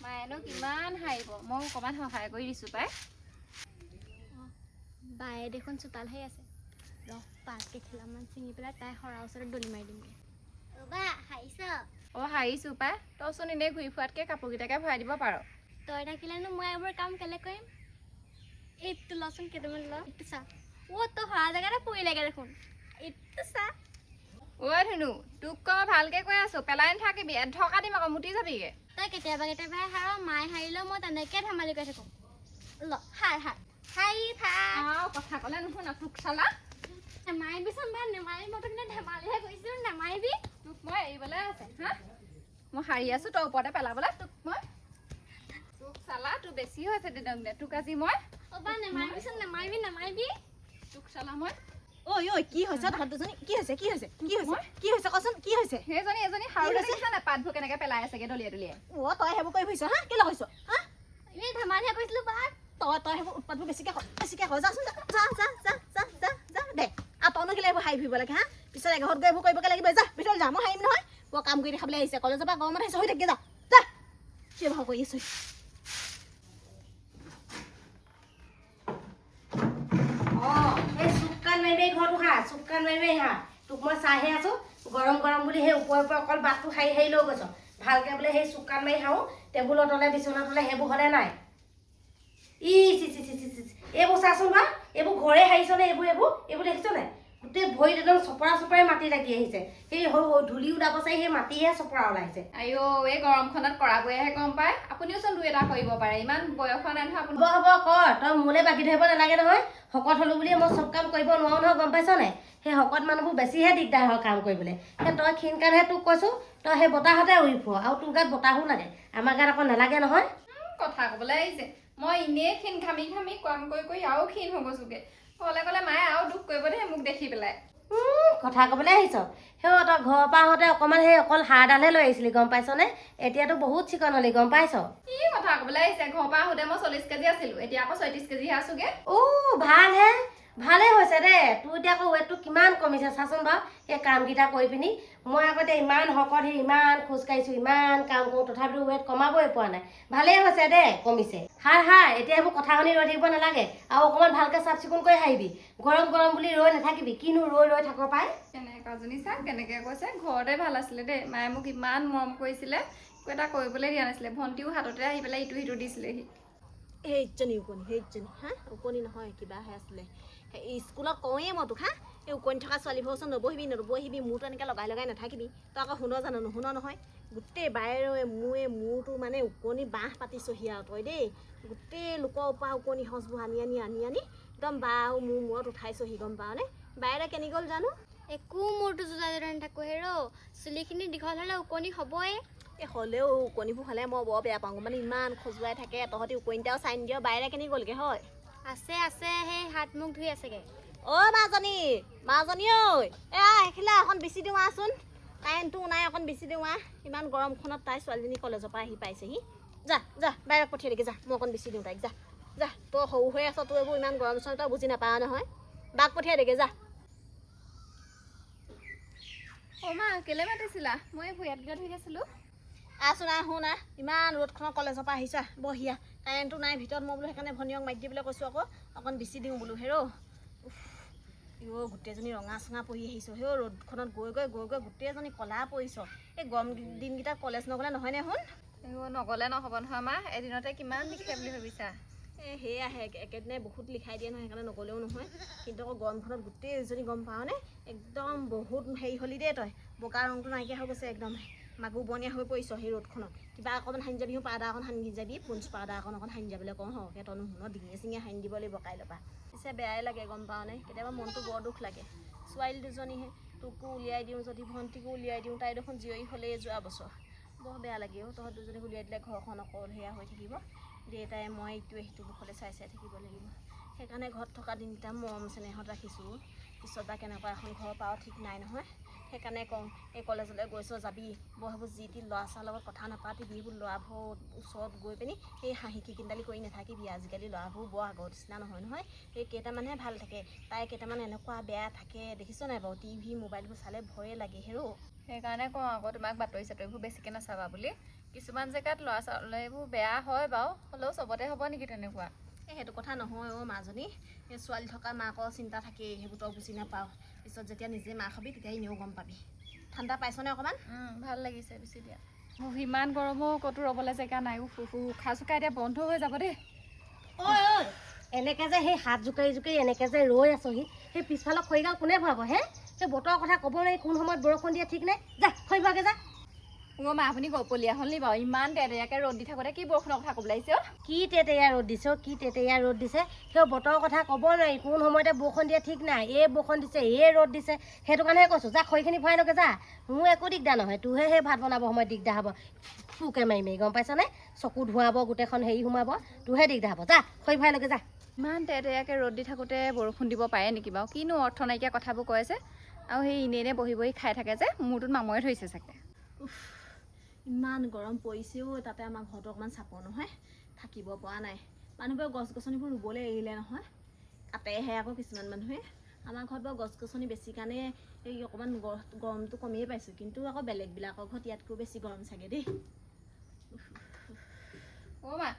মায়েনো কিমান হাৰিব মই অকণমান সহায় কৰি দিছোঁ পাই বায়ে দেখোন চোতালহে আছে ৰহ পাতকে খেলামান ছিঙি পেলাই তাই সৰা ওচৰত দলি মাৰি দিমগে ৰ'বা হাৰিছ অঁ হাৰিছোঁ পাই তইচোন এনেই ঘূৰি ফুৰাতকৈ কাপোৰকেইটাকে ভৰাই দিব পাৰ তই থাকিলেনো মই এইবোৰ কাম কেলে কৰিম এইটো লচোন কেইটামান ল এইটো চা অ' তই সৰা জেগাতে পৰিলেগে দেখোন এইটো চা ঐ ধুনু তোক ক ভালকৈ কৈ আছোঁ পেলাই নাথাকিবি ঢকা দিম আকৌ মুতি যাবিগৈ তই কেতিয়াবা হাৰ মায়ে হাৰিলেও মই তেনেকৈ ধেমালি কৰি থাকোঁ ল হাৰি আৰু কথা ক'লে নুশুনা তোক চালা নেমাৰিবিচোন বা নেমাৰিবি মই তোক ধেমালিহে কৰিছিলোঁ নেমাৰিবি তোক মই এৰিবলৈ আছে হা মই হাৰি আছোঁ তই ওপৰতে পেলাবলৈ তোক চালা তোৰ বেছি হৈছে দিনক দিনে তোক আজি মই অ'বা নেমাৰিবিচোন নেমাৰিবি তোক চালা মই ঐ কি হৈছে তহঁত দুজনী কি হৈছে কচোন কি হৈছে সেইজনী এজনী সাৰু দেখিছা নাই পাতবোৰ কেনেকৈ পেলাই আছেগে দলিয়াই দলিয়াই অ' তই সেইবোৰ কৰি ফুৰিছ হা কেলৈ হৈছ হা এই ধেমালিহে কৰিছিলোঁ বা তই সেইবোৰ উৎপাতবোৰ বেছিকৈ কৰ যাচোন যা দে আৰু তইনো কেলৈ এইবোৰ হাৰি ফুৰিব লাগে হা পিছত এঘৰত গৈ এইবোৰ কৰিবগৈ লাগিব যা ভিতৰত যা মই হাৰিম নহয় বৰ কাম কৰি দেখাবলৈ আহিছে কলেজৰ পৰা গৰমত আহিছে হৈ থাকে যা কি ভাও কৰি আছো চুকান মাৰি হা তোক মই চাহে আছো গৰম বুলি সেই ওপৰে অকল বাটটো খাই লৈ গৈছ ভালকে বোলে সেই চুকান মাৰি খাওঁ টেবুলৰ তলে বিচনাৰ তলে সেইবোৰ হ'লে নাই এইবোৰ চাচোন বা এইবোৰ ঘৰে হাৰিছ নে এইবোৰ দেখিছ নাই গোটেই ভৰিত একদম চপৰাই মাটি লাগি আহিছে সেই ধূলি উলাব চাই সেই মাটিহে চপৰা ওলাইছে আইঅ এই গৰমখনত কৰাবোৰেহে গম পায় আপুনিও চোন দুই এটা কৰিব পাৰে ইমান বয়স হোৱা নাই নহয় আপুনি হ'ব কৰ তই মোলৈ বাকী ধৰিব নালাগে নহয় শকত হ'লো বুলিয়ে মই চব কাম কৰিব নোৱাৰো নহয় গম পাইছ নাই সেই শকত মানুহবোৰ বেছিহে দিগদাৰ হয় কাম কৰিবলৈ সেই তই ক্ষীণ কাৰণেহে তোক কৈছোঁ তই সেই বতাহতে উৰি ফুৰ আৰু তোৰ গাত বতাহো লাগে আমাৰ গাত আকৌ নালাগে নহয় কথা ক'বলৈ আহিছে মই এনেই ক্ষীণ ঘামি কাম কৰি আৰু ক্ষীণ হৈ গৈছোগে ক'লে মায়ে আৰু দুখ কৰিব দেই মোক দেখি পেলাই কথা ক'বলৈ আহিছ সেই তই ঘৰৰ পৰা আহোঁতে অকণমান সেই অকল হাড়ডালহে লৈ আহিছিলি গম পাইছনে এতিয়াতো বহুত চিকন হ'লি গম পাইছ কি কথা ক'বলৈ আহিছে ঘৰৰ পৰা আহোঁতে মই 40 কেজি আছিলোঁ এতিয়া আকৌ 36 কেজিহে আছোগে ভালেই হৈছে দে তোৰ এতিয়া আকৌ ৱেটটো কিমান কমিছে চাচোন বাৰু সেই কামকেইটা কৰি পিনি মই আগতে ইমান শকত ইমান খোজকাঢ়িছোঁ ইমান কাম কৰোঁ তথাপিতো ৱেট কমাবই পৰা নাই ভালেই হৈছে দে কমিছে এতিয়া এইবোৰ কথা শুনি ৰৈ থাকিব নালাগে আৰু অকণমান ভালকৈ চাফ চিকুণ কৰি হাৰিবি গৰম বুলি ৰৈ নাথাকিবি কিনো ৰৈ থাক পাই কেনেকুৱাজনী চা কেনেকৈ কৈছে ঘৰতে ভাল আছিলে দেই মায়ে মোক ইমান মৰম কৰিছিলে একো এটা কৰিবলৈ দিয়া নাছিলে ভণ্টিও হাততে আহি পেলাই ইটো সিটো দিছিলেহি সেইজনী হা ওকণি নহয় কিবাহে আছিলে স্কুলত কওঁৱেই মই তোক হা এই ওকণি থকা ছোৱালীবোৰ ওচৰত নবহিবি মূৰটো এনেকৈ লগাই নাথাকিবি তই আকৌ শুন জানো নুশুন নহয় গোটেই বায়েৰে মূৰটো মানে ওকণি বাঁহ পাতিছহি আৰু তই দেই গোটেই লোকৰ পৰা ওকণি সঁচবোৰ আনি একদম বা আৰু মোৰ মূৰত উঠাইছহি গম পাৱনে বায়েৰে কেনি গ'ল জানো একো মূৰটো জোতা নাথাকোঁ হেৰ' চুলিখিনি দীঘল হ'লে ওকণি হ'বই হ'লেও ওকণিবোৰ হ'লে মই বৰ বেয়া পাওঁ মানে ইমান খজুৱাই থাকে তহঁতি ওকণিটাও চাই নিদিয় বায়েৰে কেনি গ'লগৈ হয় আছে সেই হাত মুখ ধুই আছেগৈ অ' মাজনী ঐ এইখিলা অকণ বেছি দিওঁ আহচোন কাৰেণ্টটো নাই অকণ বেছি দিওঁ ইমান গৰমখনত তাই ছোৱালীজনী কলেজৰ পৰা আহি পাইছেহি যা বায়েৰক পঠিয়াই দেগে যা মই অকণ বেছি দিওঁ তাইক যা তই সৰু হৈ আছ তই এইবোৰ ইমান গৰম চৰম তই বুজি নাপাৱ নহয় বাক পঠিয়াই দেগে যা মা কেলে মাতিছিলা মই ভূঞাত গৈ ধুই আছিলোঁ আছোন শুন ইমান ৰ'দখনত কলেজৰ পৰা আহিছা বহিয়া কাৰেণ্টটো নাই ভিতৰত মই বোলো সেইকাৰণে ভনীয়ক মাতি দিবলৈ কৈছোঁ আকৌ অকণ বেছি দিওঁ বোলো গোটেইজনী ৰঙা চঙা পৰি আহিছোঁ ৰ'দখনত গৈ গোটেইজনী ক'লা পৰিছ এই গৰম দিনকেইটাত কলেজ নগ'লে নহয়নে শুন নগ'লে নহ'ব নহয় মা এদিনতে কিমান লিখে বুলি ভাবিছা সেয়াহে একেদিনাই বহুত লিখাই দিয়ে নহয় সেইকাৰণে নগ'লেও নহয় কিন্তু আকৌ গৰমখনত গোটেইজনী গম পাৱনে একদম বহুত হেৰি হ'লি দেই তই বগা ৰংটো নাইকিয়া হৈ গৈছে একদম মাগু বনীয়া হৈ পৰিছ সেই ৰ'দখনত কিবা অকণমান সানি যাবি পাউডাৰ অকণ সানি যাবি পঞ্চ পাউডাৰ অকণ সানি যাবলৈ কওঁ সৰহকৈ তই নুশুন ডিঙিয়ে চিঙিয়ে সানি দিব লাগিব কাইলৈ পৰা পিছে বেয়াই লাগে গম পাৱনে কেতিয়াবা মনটো বৰ দুখ লাগে ছোৱালী দুজনীহে তোকো উলিয়াই দিওঁ যদি ভণ্টিকো উলিয়াই দিওঁ তাই দেখোন জীয়ৰী হ'লেই যোৱা বছৰ বৰ বেয়া লাগে তহঁত দুজনীক উলিয়াই দিলে ঘৰখন অকল সেয়া হৈ থাকিব দেউতাই মই ইটোৱে সিটো মুখলৈ চাই থাকিব লাগিব সেইকাৰণে ঘৰত থকা দিনকেইটা মৰম চেনেহত ৰাখিছোঁ পিছত বা কেনেকুৱা এখন ঘৰ পাওঁ ঠিক নাই নহয় সেইকাৰণে কওঁ এই কলেজলৈ গৈছ যাবি সেইবোৰ যি টি ল'ৰা ছোৱালীৰ লগত কথা নাপাতিবি এইবোৰ ল'ৰাবোৰ ওচৰত গৈ পিনি সেই হাঁহি কিকিন্দালি কৰি নাথাকিবি আজিকালি ল'ৰাবোৰ বৰ আগৰ নিচিনা নহয় সেই কেইটামানহে ভাল থাকে তাই কেইটামান এনেকুৱা বেয়া থাকে দেখিছ নাই বাৰু টিভি মোবাইলবোৰ চালে ভয়ে লাগে সেইকাৰণে কওঁ আকৌ তোমাক বাতৰি চাতৰিবোৰ বেছিকৈ নাচাবা বুলি কিছুমান জেগাত ল'ৰা ছোৱালীবোৰ বেয়া হয় বাৰু, হ'লেও চবতে হ'ব নেকি তেনেকুৱা? সেইটো কথা নহয় অ' মাজনী, এই ছোৱালী থকা মাকৰ চিন্তা থাকেই, সেইবোৰ তই বুজি নাপাওঁ। পিছত যেতিয়া নিজে মাক হবি তেতিয়া এনেও গম পাবি। ঠাণ্ডা পাইছনে অকণমান? ভাল লাগিছে বেছি দিয়া। ইমান গৰমো ক'তো ৰ'বলৈ জেগা নাই। উশাহ চুকাই এতিয়া বন্ধ হৈ যাব দেই। ঐ এনেকৈ যে সেই হাত জোকাৰি জোকাৰি এনেকৈ যে ৰৈ আছহি, সেই পিছফালৰ খৰিগাল কোনে ভৰাব হে? সেই বতৰৰ কথা ক'ব নোৱাৰি, কোন সময়ত বৰষুণ দিয়ে ঠিক নাই। যা খৰি ভৰাগে যা। মা আপুনি গপলীয়া হ'ল নি বাৰু? ইমান তেতেয়াকৈ ৰ'দ দি থাকোঁতে কি বৰষুণৰ কথা ক'ব লাগিছে? কি তেতেয়া ৰ'দ দিছে, কি তেতেয়া ৰ'দ দিছে, সেই বতৰৰ কথা ক'ব নোৱাৰি, কোন সময়তে বৰষুণ দিয়ে ঠিক নাই। এই বৰষুণ দিছে, এই ৰ'দ দিছে, সেইটো কাৰণেহে কৈছোঁ যা খৰিখিনি ভৰাই লগে যা। মোৰ একো দিগদাৰ নহয়, তোৰহে সেই ভাত বনাব সময়ত দিগদাৰ হ'ব। ফুকে মাৰি মাৰি গম পাইছনে? চকু ধোৱাব, গোটেইখন হেৰি সোমাব, তোৰহে দিগদাৰ হ'ব। যা খৰি ভৰাই লগে যা। ইমান তেতেয়াকৈ ৰ'দ দি থাকোঁতে বৰষুণ দিব পাৰে নেকি বাৰু? কিনো অৰ্থ নাইকিয়া কথাবোৰ কৈ আছে। আৰু সেই এনেই এনেই বহি বহি খাই থাকে যে, মূৰটোত মামৰে ধৰিছে চাগে। ইমান গৰম পৰিছেও, তাতে আমাৰ ঘৰটো অকণমান চাপৰ নহয়, থাকিব পৰা নাই। মানুহবোৰে গছ গছনিবোৰ ৰুবলৈ এৰিলে নহয়, কাটেহে আকৌ কিছুমান মানুহে। আমাৰ ঘৰত বাৰু গছ গছনি বেছি কাৰণে এই অকণমান গৰমটো কমিয়ে পাইছোঁ, কিন্তু আকৌ বেলেগবিলাকৰ ঘৰত ইয়াতকৈ বেছি গৰম চাগে দেই। মা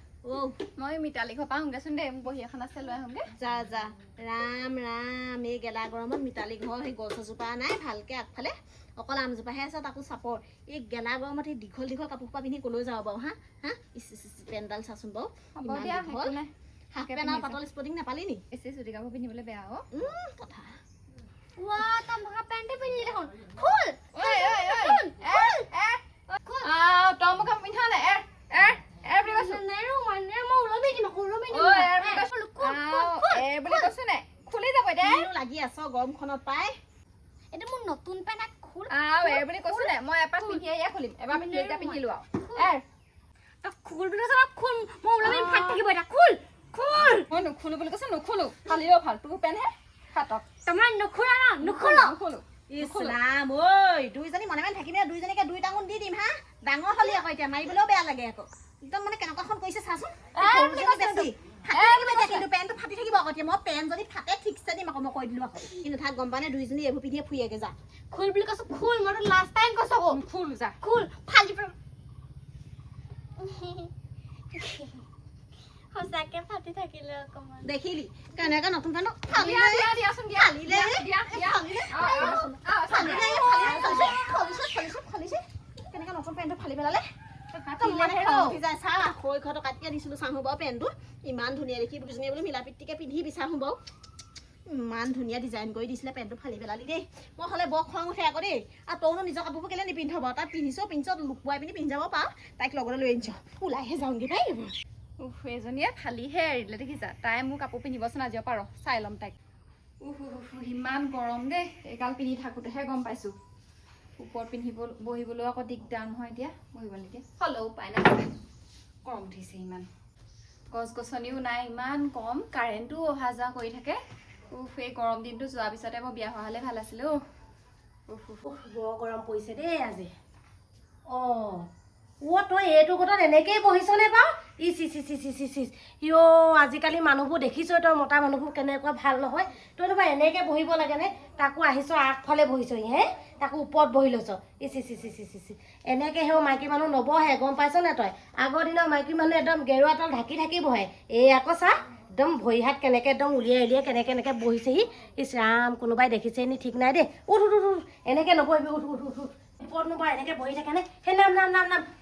মই মিতালী ঘৰ পৰা আহোঁগৈচোন দেই, মোৰ বহী এখন আছে লৈ আহোঁগৈ। যা যা। ৰাম ৰাম, এই গেলা গৰমত মিতালী ঘৰ সেই গছ এজোপা নাই ভালকৈ আগফালে, অকল আমজোপাহে আছে, তাকো চাপৰ। এই গেলা গৰমত সেই দীঘল দীঘল কাপোৰ সোপা পিন্ধি ক'লৈ যাব বাৰু? হা পেণ্ডাল চাচোন বাৰু, হাফ পেণ্ট আৰু পাতল স্পৰ্টিং নাপালি নি? বেছি চুটি কাপোৰ পিন্ধিবলৈ বেয়া কথা। তই মহা পেণ্টে পিন্ধি দেখোন। খোল তই মোক পিন্ধা নাই বুলি কৈছো। খুলি যাব লাগি আছ গৰমখনত পাই। এইটো মোৰ নতুন পেণ্ট খোল বুলি কৈছো নাই, মই এপাত পিন্ধি এয়া খুলিম, এবাৰ পিন্ধি এতিয়া পিন্ধিলো আৰু খোল বুলি কৈছ খোল, মই ওলাবি ফাট থাকিব এতিয়া। খোল খোল, মই নুখুলো বুলি কৈছো, নুখুলো। কালিও ভাল তোৰ পেনহে ফাটক, তোমাৰ নুখোলা ন? নুখোলো। ইছলাম ঐ, দুইজনী মনে মনে থাকিলে দুইজনীকে দুই টাঙুন দি দিম হা। ডাঙৰ হলি আকৌ এতিয়া মাৰিবলৈও বেয়া লাগে আকৌ। একদম মানে কেনেকুৱাখন কৰিছে চাচোন, কিন্তু পেণ্টটো ফাটি থাকিব আকৌ। এতিয়া মই পেণ্ট যদি ফাটে ঠিকছে দিম আকৌ, মই কৈ দিলো আকৌ। কিন্তু থাক গম পানে দুইজনী এইবোৰ পিন্ধিয়ে ফুৰিয়েগে যা। খোল বুলি কৈছো খোল, মই তোক লাষ্ট টাইম কৈছো আকৌ খোল যা। খোল ফালি সঁচাকে ফাটি থাকিলে অকমান দেখিলি কেনেকে নতুন পেণ্ট কেনেকে নতুন পেণ্টটো ফালি পেলালে। খৰিখৰটো কাটি আনিছিলো চাহো বাৰু পেণ্টটো ইমান ধুনীয়া দেখি, দুজনীয়ে বোলো মিলা প্ৰীতিকে পিন্ধি বিচাৰো বাৰু। ইমান ধুনীয়া ডিজাইন কৰি দিছিলে, পেণ্টটো ফালি পেলালি দেই। মই হ'লে বৰ খং উঠে আকৌ দেই। আৰু তইনো নিজৰ কাপোৰবোৰ কেলে নিপিন্ধ বাৰু? তাই পিন্ধিছ লুকুৱাই পিনি পিন্ধি যাব পাৰ, তাইক লগতে লৈ আনিছ। ওলাইহে যাওঁগৈ পাই। এজনীয়ে ফালিহে এৰিলে দেখিছা। তাই মোৰ কাপোৰ পিন্ধিবচোন আজিৰ পৰা, চাই ল'ম তাইক। ইমান গৰম দেই, এইগাল পিন্ধি থাকোঁতেহে গম পাইছোঁ। ওপৰত বহিবলৈও আকৌ দিগদাৰ নহয় এতিয়া, বহিব নিদিয়ে। হ'লেও উপায় নাই, গৰম উঠিছে ইমান। গছ গছনিও নাই, ইমান কম, কাৰেণ্টো অহা যোৱা কৰি থাকে। এই গৰম দিনটো যোৱাৰ পিছতে মই বিয়া হোৱা হ'লে ভাল আছিলে। বৰ গৰম পৰিছে দেই আজি। তই এইটো কথাত এনেকেই বহিছনে বাৰু? আজিকালি মানুহবোৰ দেখিছ তই, মতা মানুহবোৰ কেনেকুৱা ভাল নহয়। তইতো বাৰু এনেকৈ বহিব লাগেনে? তাকো আহিছ আগফালে বহিছহি হে, তাকো ওপৰত বহি লৈছ। এনেকৈ সেই মাইকী মানুহ নবহে গম পাইছনে তই? আগৰ দিনৰ মাইকী মানুহ একদম গেৰুৱা তল ঢাকি ঢাকি বহে। এই আকৌ চা একদম ভৰি হাত কেনেকৈ একদম উলিয়াই কেনেকৈ বহিছেহি। ৰাম, কোনোবাই দেখিছে নি ঠিক নাই দেই। এনেকৈ নবহিবি, ওপৰত নোবা এনেকৈ বহি থাকেনে? সেই নাম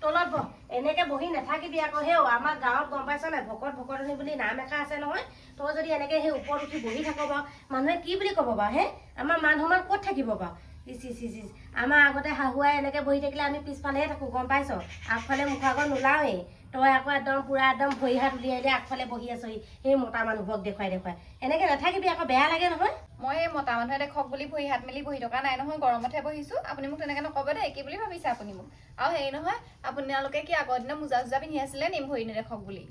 তলত বহ। এনেকৈ বহি নাথাকিবি আকৌ। আমাৰ গাঁৱত গম পাইছ নাই, ভকতনি বুলি নাম এষাৰ আছে নহয়। তই যদি এনেকৈ সেই ওপৰত উঠি বহি থাক বাৰু, মানুহে কি বুলি ক'ব বাৰু? আমাৰ মান সন্মান ক'ত থাকিব বাৰু? আমাৰ আগতে শাহুৱাই এনেকৈ বহি থাকিলে আমি পিছফালেহে থাকোঁ গম পাইছ, আগফালে মুখৰ আগত নোলাওৱেই। তই আকৌ একদম পুৰা একদম ভৰি হাত উলিয়াই দিয়ে আগফালে বহি আছহি, সেই মতা মানুহবোৰক দেখুৱাই এনেকৈ নাথাকিবি আকৌ, বেয়া লাগে নহয়। মই এই মতা মানুহে দেখক বুলি ভৰি হাত মেলি বহি থকা নাই নহয়, গৰমতহে বহিছোঁ। আপুনি মোক তেনেকৈ নক'ব দেই, কি বুলি ভাবিছে আপুনি মোক? আৰু হেৰি নহয়, আপোনালোকে কি আগৰ দিনৰ মোজা চোজা পিন্ধি আছিলে নি ভৰি নেদেখক বুলি?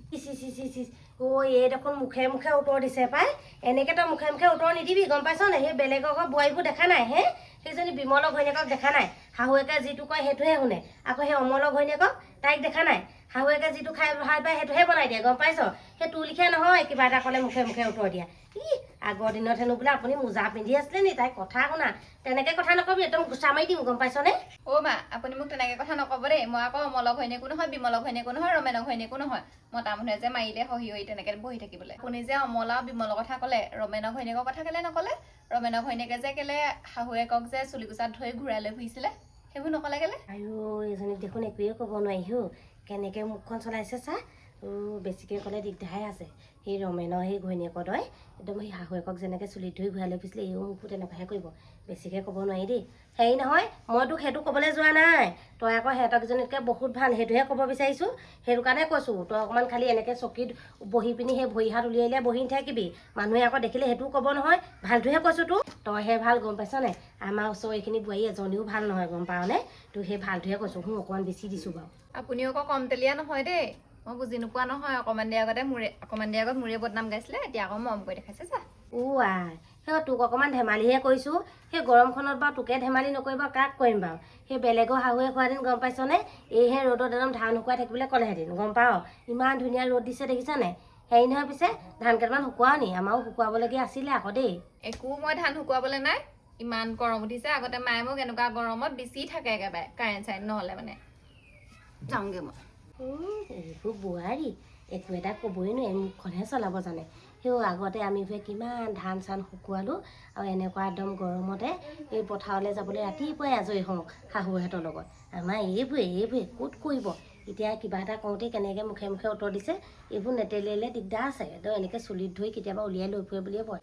এই দেখোন মুখে মুখে উত্তৰ দিছে পাই। এনেকৈ তই মুখে মুখে উত্তৰ নিদিবি গম পাইছ নাই? সেই বেলেগক বোৱাৰীবোৰ দেখা নাই সেইজনী বিমলৰ ঘৈণীয়েকক দেখা নাই? শাহুৱেকে যিটো কয় সেইটোহে শুনে। আকৌ সেই অমলৰ ঘৈণীয়েকক তাইক দেখা নাই? শাহুৱেকে যিটো খাই ভাল পায় সেইটোহে বনাই দিয়ে গম পাইছ? সেই তোৰ লিখীয়া নহয় কিবা এটা ক'লে মুখে মুখে উত্তৰ দিয়া। আগৰ দিনত হেনো বোলে আপুনি মোজা পিন্ধি আছিলে নি তাই কথা শুনা তেনেকৈ কথা নকবি একদম ঘোচা মাৰি দিম গম পাইছনে অ' মা আপুনি মোক তেনেকৈ কথা নক'ব দেই মই আকৌ অমলক ঘৈণীয়েকো নহয় বিমলক ঘৈণীয়েকো নহয় ৰমেনক ঘৈণীয়েকো নহয় মতা মানুহে যে মাৰিলে সহি হৈ তেনেকৈ বহি থাকিবলৈ আপুনি যে অমল আৰু বিমলৰ কথা ক'লে ৰমেনৰ ঘৈণীয়েকৰ কথা কেলে নক'লে ৰমেনৰ ঘৈণীয়েকে যে কেলে শাহুৱেকক যে চুলিকোচাত ধৰি ঘূৰাই লৈ ফুৰিছিলে সেইবোৰ নক'লে কেলে আইও এজনীক দেখোন একোৱে ক'ব নোৱাৰি হো কেনেকৈ মুখখন চলাইছে চা বেছিকৈ ক'লে দিগদাৰহে আছে সেই ৰমেনৰ সেই ঘৈণীয়েকৰ দৰে একদম সেই শাহুৱেকক যেনেকৈ চুলিত ধৰি ঘূৰাই লৈ ফুৰিছিলে এইও মোকো তেনেকুৱাহে কৰিব বেছিকৈ ক'ব নোৱাৰি দেই হেৰি নহয় মই তোক সেইটো ক'বলৈ যোৱা নাই তই আকৌ সিহঁতকজনীতকৈ বহুত ভাল সেইটোহে ক'ব বিচাৰিছোঁ সেইটো কাৰণে কৈছোঁ তই অকণমান খালি এনেকৈ চকীত বহি পিনি সেই ভৰি হাত উলিয়াই বহি নাথাকিবি মানুহে আকৌ দেখিলে সেইটোও ক'ব নহয় ভালটোহে কৈছোঁ তোক তইহে ভাল গম পাইছ নাই আমাৰ ওচৰ এইখিনি বোৱাৰী এজনীও ভাল নহয় গম পাৱনে তোক সেই ভালটোহে কৈছোঁ অকণমান বেছি দিছোঁ বাৰু আপুনিও আকৌ কম তেলীয়া নহয় দেই মই বুজি নোপোৱা নহয় অকণমান দেৰি আগত মোৰে বদনাম গাইছিলে এতিয়া আকৌ মৰম কৰি দেখাইছে চা আই সেই তোক অকণমান ধেমালিহে কৰিছোঁ সেই গৰমখনত বাৰু তোকে ধেমালি নকৰিব কাক কৰিম বাৰু সেই বেলেগৰ শাহুৱে খোৱাদিন গম পাইছনে এইহে ৰ'দত একদম ধান শুকুৱাই থাকিবলৈ ক'লেহেঁতেন গম পাৱ ইমান ধুনীয়া ৰ'দ দিছে দেখিছানে হেৰি নহয় পিছে ধান কেইটামান শুকুৱাও নি আমাৰো শুকুৱাবলগীয়া আছিলে আকৌ দেই একো মই ধান শুকুৱাবলৈ নাই ইমান গৰম উঠিছে আগতে মায়ে মোক এনেকুৱা গৰমত বিচি থাকে একেবাৰে কাৰেণ্ট চাৰেণ্ট নহ'লে মানে যাওঁগৈ মই এইবোৰ বোৱাৰী একো এটা ক'বই নোৱাৰি মুখখনহে চলাব জানে সেই আগতে আমি কিমান ধান চান শুকুৱালোঁ আৰু এনেকুৱা একদম গৰমতে এই পথাৰলৈ যাবলৈ ৰাতিপুৱাই আজৰি হওঁ শাহুহঁতৰ লগত আমাৰ এইবোৰে ক'ত কৰিব এতিয়া কিবা এটা কৰোঁতে কেনেকৈ মুখে মুখে উত্তৰ দিছে এইবোৰ নেতেলিয়ালে দিগদাৰ আছে একদম এনেকৈ চুলিত ধৰি কেতিয়াবা উলিয়াই লৈ ফুৰে বুলিয়ে কয়